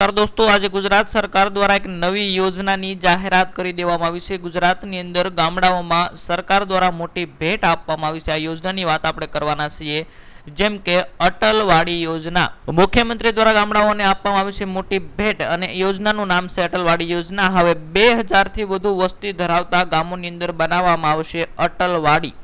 નમસ્કાર દોસ્તો, આજે ગુજરાત સરકાર દ્વારા એક નવી યોજનાની જાહેરાત કરી દેવામાં આવી છે। ગુજરાતની અંદર ગામડાઓમાં સરકાર દ્વારા મોટી ભેટ આપવામાં આવી છે। આ યોજનાની વાત આપણે કરવાના છીએ, જેમ કે અટલ વાડી યોજના। મુખ્યમંત્રી દ્વારા ગામડાઓને આપવામાં આવી છે મોટી ભેટ અને યોજનાનું નામ છે અટલ વાડી યોજના। હવે 2000 થી વધુ વસ્તી ધરાવતા ગામોની અંદર બનાવવામાં આવશે અટલ વાડી।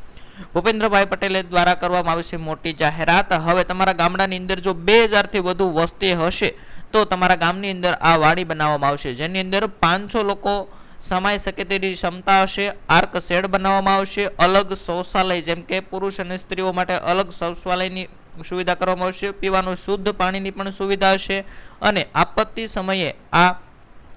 ભૂપેન્દ્રભાઈ પટેલ દ્વારા કરવામાં આવી છે મોટી જાહેરાત। હવે તમારા ગામડાની અંદર જો 2000 થી વધુ વસ્તી હશે તો તમારા ગામની અંદર આ વાડી બનાવવામાં આવશે, જેની અંદર 500 લોકો સમાઈ શકે તેવી ક્ષમતા હશે। આર્ક શેડ બનાવવામાં આવશે, અલગ શૌચાલય જેમ કે પુરુષ અને સ્ત્રીઓ માટે અલગ શૌચાલયની સુવિધા કરવામાં આવશે, પીવાનું શુદ્ધ પાણીની પણ સુવિધા હશે અને આપત્તિ સમયે આ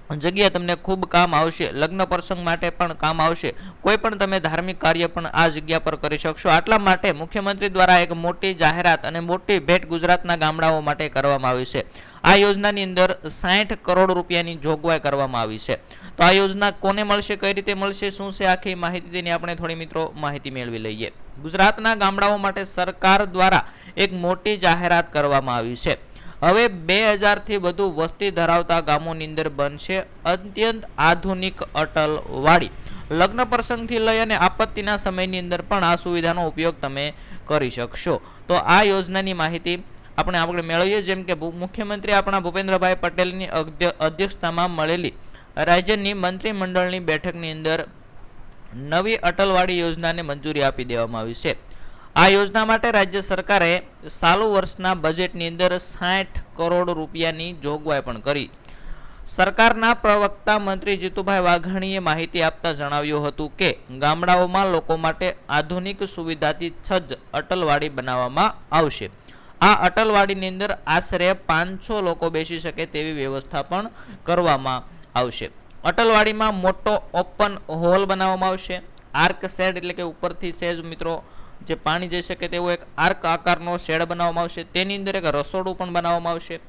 જગ્યા તમને ખૂબ કામ આવશે। લગ્ન પ્રસંગ માટે પણ કામ આવશે, કોઈ પણ તમે ધાર્મિક કાર્ય પણ આ જગ્યા પર કરી શકશો। આટલા માટે મુખ્યમંત્રી દ્વારા એક મોટી જાહેરાત અને મોટી ભેટ ગુજરાતના ગામડાઓ માટે કરવામાં આવી છે। આ યોજનાની અંદર 60 કરોડ રૂપિયાની જોગવાઈ કરવામાં આવી છે। તો આ યોજના કોને મળશે, કઈ રીતે મળશે, શું છે આખી માહિતી, તેની આપણે થોડી મિત્રો માહિતી મેળવી લઈએ। ગુજરાતના ગામડાઓ માટે સરકાર દ્વારા એક મોટી જાહેરાત કરવામાં આવી છે। હવે 2000 થી વધુ વસ્તી ધરાવતા ગામોની અંદર બનશે અત્યંત આધુનિક અટલ વાડી। લગ્ન પ્રસંગથી લઈ અને આપત્તિના સમયની અંદર પણ આ સુવિધાનો ઉપયોગ તમે કરી શકશો। તો આ યોજનાની માહિતી આપણે આગળ મેળવીએ। જેમ કે મુખ્યમંત્રી આપણા ભૂપેન્દ્રભાઈ પટેલની અધ્યક્ષતામાં મળેલી રાજ્યની મંત્રીમંડળની બેઠકની અંદર નવી અટલવાડી યોજનાને મંજૂરી આપી દેવામાં આવી છે। આ યોજના માટે રાજ્ય સરકારે ચાલુ વર્ષના બજેટની અંદર 60 કરોડ રૂપિયાની જોગવાઈ પણ કરી। સરકારના પ્રવક્તા મંત્રી જીતુભાઈ વાઘાણીએ માહિતી આપતા જણાવ્યું હતું કે ગામડાઓમાં લોકો માટે આધુનિક સુવિધાથી સજ્જ અટલવાડી બનાવવામાં આવશે। આ અટલવાડીની અંદર આશરે 500 લોકો બેસી શકે તેવી વ્યવસ્થા પણ કરવામાં આવશે। અટલવાડીમાં મોટો ઓપન હોલ બનાવવામાં આવશે। આર્ક શેડ એટલે કે ઉપરથી સેજ મિત્રો જે પાણી જઈ શકે તેવો એક આર્ક આકારનો શેડ બનાવવામાં આવશે। તેની અંદર એક રસોડું પણ બનાવવામાં આવશે।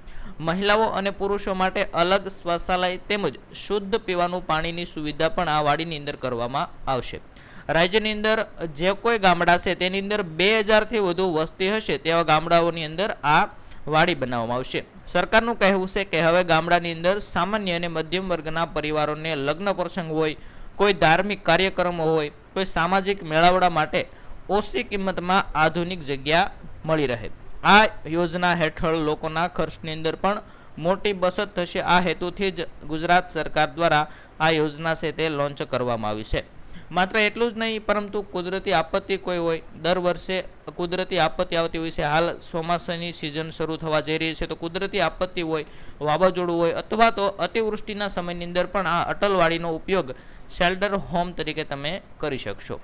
મહિલાઓ અને પુરુષો માટે અલગ શૌચાલય તેમજ શુદ્ધ પીવાનું પાણીની સુવિધા પણ આ વાડીની અંદર કરવામાં આવશે। રાજ્યની અંદર જે કોઈ ગામડા છે તેની અંદર 2000 થી વધુ વસ્તી હશે તેવા ગામડાઓની અંદર આ વાડી બનાવવામાં આવશે। સરકારનું કહેવું છે કે હવે ગામડાની અંદર સામાન્ય અને મધ્યમ વર્ગના પરિવારોને લગ્ન પ્રસંગ હોય, કોઈ ધાર્મિક કાર્યક્રમો હોય, કોઈ સામાજિક મેળાવડા માટે ઓછી કિંમતમાં આધુનિક જગ્યા મળી રહે। આ યોજના હેઠળ લોકોના ખર્ચની અંદર પણ મોટી બચત થશે। આ હેતુથી જ ગુજરાત સરકાર દ્વારા આ યોજના છે તે લોન્ચ કરવામાં આવી છે। માત્ર એટલું જ નહીં, પરંતુ કુદરતી આપત્તિ કોઈ હોય, દર વર્ષે કુદરતી આપત્તિ આવતી હોય છે। હાલ ચોમાસાની સિઝન શરૂ થવા જઈ રહી છે, તો કુદરતી આપત્તિ હોય, વાવાઝોડું હોય અથવા તો અતિવૃષ્ટિના સમયની અંદર પણ આ અટલવાડીનો ઉપયોગ શેલ્ટર હોમ તરીકે તમે કરી શકશો।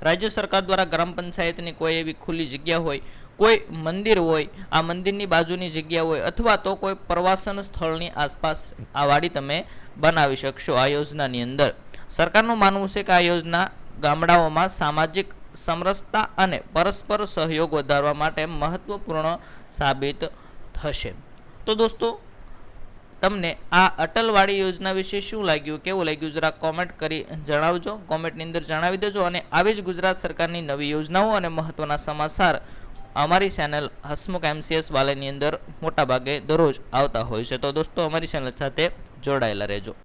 રાજ્ય સરકાર દ્વારા ગ્રામ પંચાયતની કોઈ એવી ખુલ્લી જગ્યા હોય, કોઈ મંદિર હોય, આ મંદિરની બાજુની જગ્યા હોય અથવા તો કોઈ પ્રવાસન સ્થળની આસપાસ આ વાડી તમે બનાવી શકશો। આ યોજનાની અંદર સરકારનું માનવું છે કે આ યોજના ગામડાઓમાં સામાજિક સમરસતા અને પરસ્પર સહયોગ વધારવા માટે મહત્વપૂર્ણ સાબિત થશે। તો દોસ્તો, તમને આ અટલવાડી યોજના વિશે શું લાગ્યું, કેવું લાગ્યું, જરા કોમેન્ટ કરી જણાવજો। કોમેન્ટની અંદર જણાવી દેજો અને આવી જ ગુજરાત સરકારની નવી યોજનાઓ અને મહત્વના સમાચાર અમારી ચેનલ હસમુખ MCS વાલેની અંદર મોટાભાગે દરરોજ આવતા હોય છે। તો દોસ્તો, અમારી ચેનલ સાથે જોડાયેલા રહેજો।